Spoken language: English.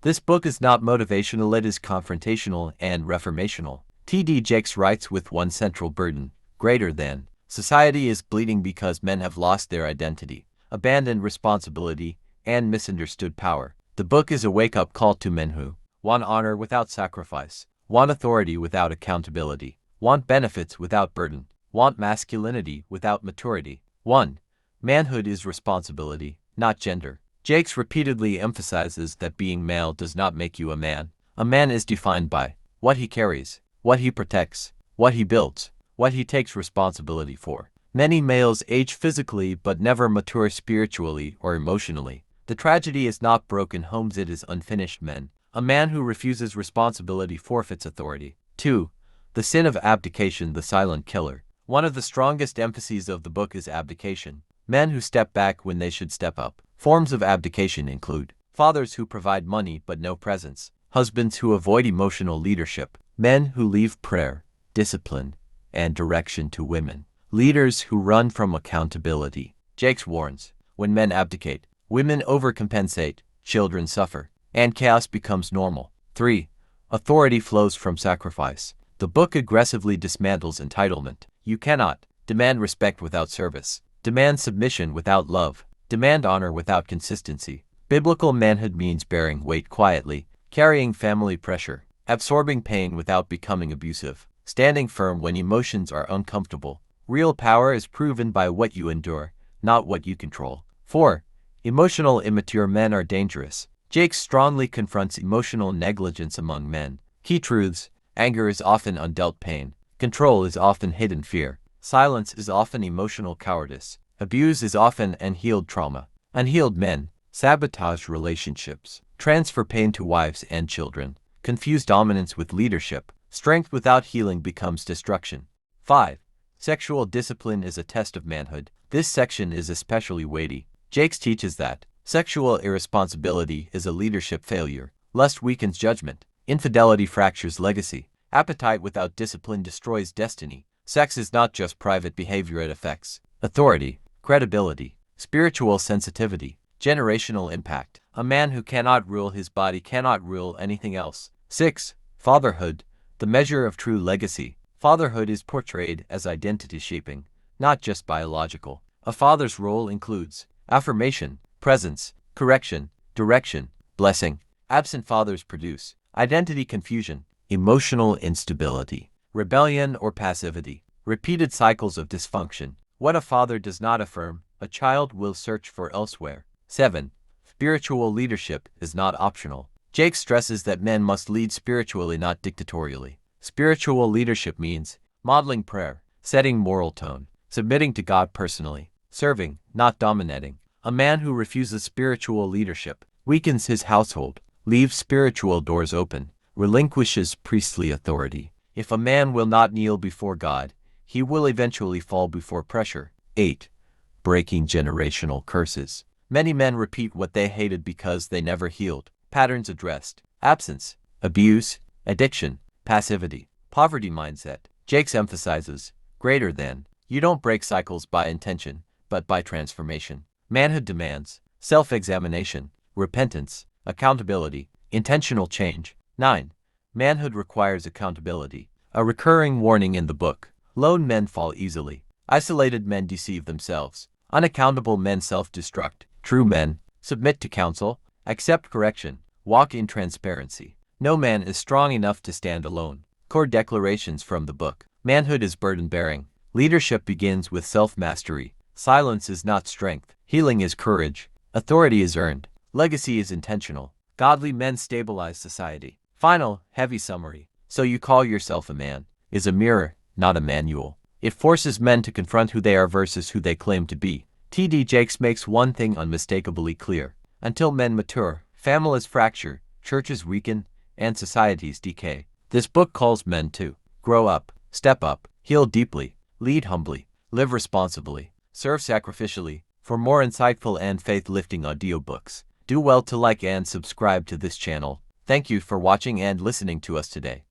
This book is not motivational, it is confrontational and reformational. T.D. Jakes writes with one central burden, greater than. Society is bleeding because men have lost their identity, abandoned responsibility, and misunderstood power. The book is a wake-up call to men who want honor without sacrifice, want authority without accountability, want benefits without burden, want masculinity without maturity. 1. Manhood is responsibility, not gender. Jakes repeatedly emphasizes that being male does not make you a man. A man is defined by what he carries, what he protects, what he builds, what he takes responsibility for. Many males age physically but never mature spiritually or emotionally. The tragedy is not broken homes, it is unfinished men. A man who refuses responsibility forfeits authority. 2. The sin of abdication, the silent killer. One of the strongest emphases of the book is abdication. Men who step back when they should step up. Forms of abdication include fathers who provide money but no presence, husbands who avoid emotional leadership, men who leave prayer, discipline, and direction to women, leaders who run from accountability. Jakes warns, when men abdicate, women overcompensate, children suffer, and chaos becomes normal. 3. Authority flows from sacrifice. The book aggressively dismantles entitlement. You cannot demand respect without service, demand submission without love, demand honor without consistency. Biblical manhood means bearing weight quietly, carrying family pressure, absorbing pain without becoming abusive, standing firm when emotions are uncomfortable. Real power is proven by what you endure, not what you control. 4. Emotional immature men are dangerous. Jakes strongly confronts emotional negligence among men. Key truths: anger is often undealt pain, control is often hidden fear, silence is often emotional cowardice, abuse is often unhealed trauma. Unhealed men sabotage relationships, transfer pain to wives and children, confuse dominance with leadership, strength without healing becomes destruction. 5. Sexual discipline is a test of manhood. This section is especially weighty. Jakes teaches that sexual irresponsibility is a leadership failure. Lust weakens judgment. Infidelity fractures legacy. Appetite without discipline destroys destiny. Sex is not just private behavior, it affects authority, credibility, spiritual sensitivity, generational impact. A man who cannot rule his body cannot rule anything else. 6. Fatherhood, the measure of true legacy. Fatherhood is portrayed as identity shaping, not just biological. A father's role includes affirmation, presence, correction, direction, blessing. Absent fathers produce identity confusion, emotional instability, rebellion or passivity, repeated cycles of dysfunction. What a father does not affirm, a child will search for elsewhere. 7. Spiritual leadership is not optional. Jakes stresses that men must lead spiritually, not dictatorially. Spiritual leadership means modeling prayer, setting moral tone, submitting to God personally, serving, not dominating. A man who refuses spiritual leadership weakens his household, leaves spiritual doors open, relinquishes priestly authority. If a man will not kneel before God, he will eventually fall before pressure. 8. Breaking generational curses. Many men repeat what they hated because they never healed. Patterns addressed: absence, abuse, addiction, passivity, poverty mindset. Jakes emphasizes, greater than. You don't break cycles by intention, but by transformation. Manhood demands self-examination, repentance, accountability, intentional change. 9. Manhood requires accountability. A recurring warning in the book. Lone men fall easily. Isolated men deceive themselves. Unaccountable men self-destruct. True men submit to counsel, accept correction, walk in transparency. No man is strong enough to stand alone. Core declarations from the book. Manhood is burden-bearing. Leadership begins with self-mastery. Silence is not strength. Healing is courage. Authority is earned. Legacy is intentional. Godly men stabilize society. Final, heavy summary. So You Call Yourself a Man is a mirror, not a manual. It forces men to confront who they are versus who they claim to be. T.D. Jakes makes one thing unmistakably clear. Until men mature, families fracture, churches weaken, and societies decay. This book calls men to grow up, step up, heal deeply, lead humbly, live responsibly, serve sacrificially. For more insightful and faith-lifting audiobooks, do well to like and subscribe to this channel. Thank you for watching and listening to us today.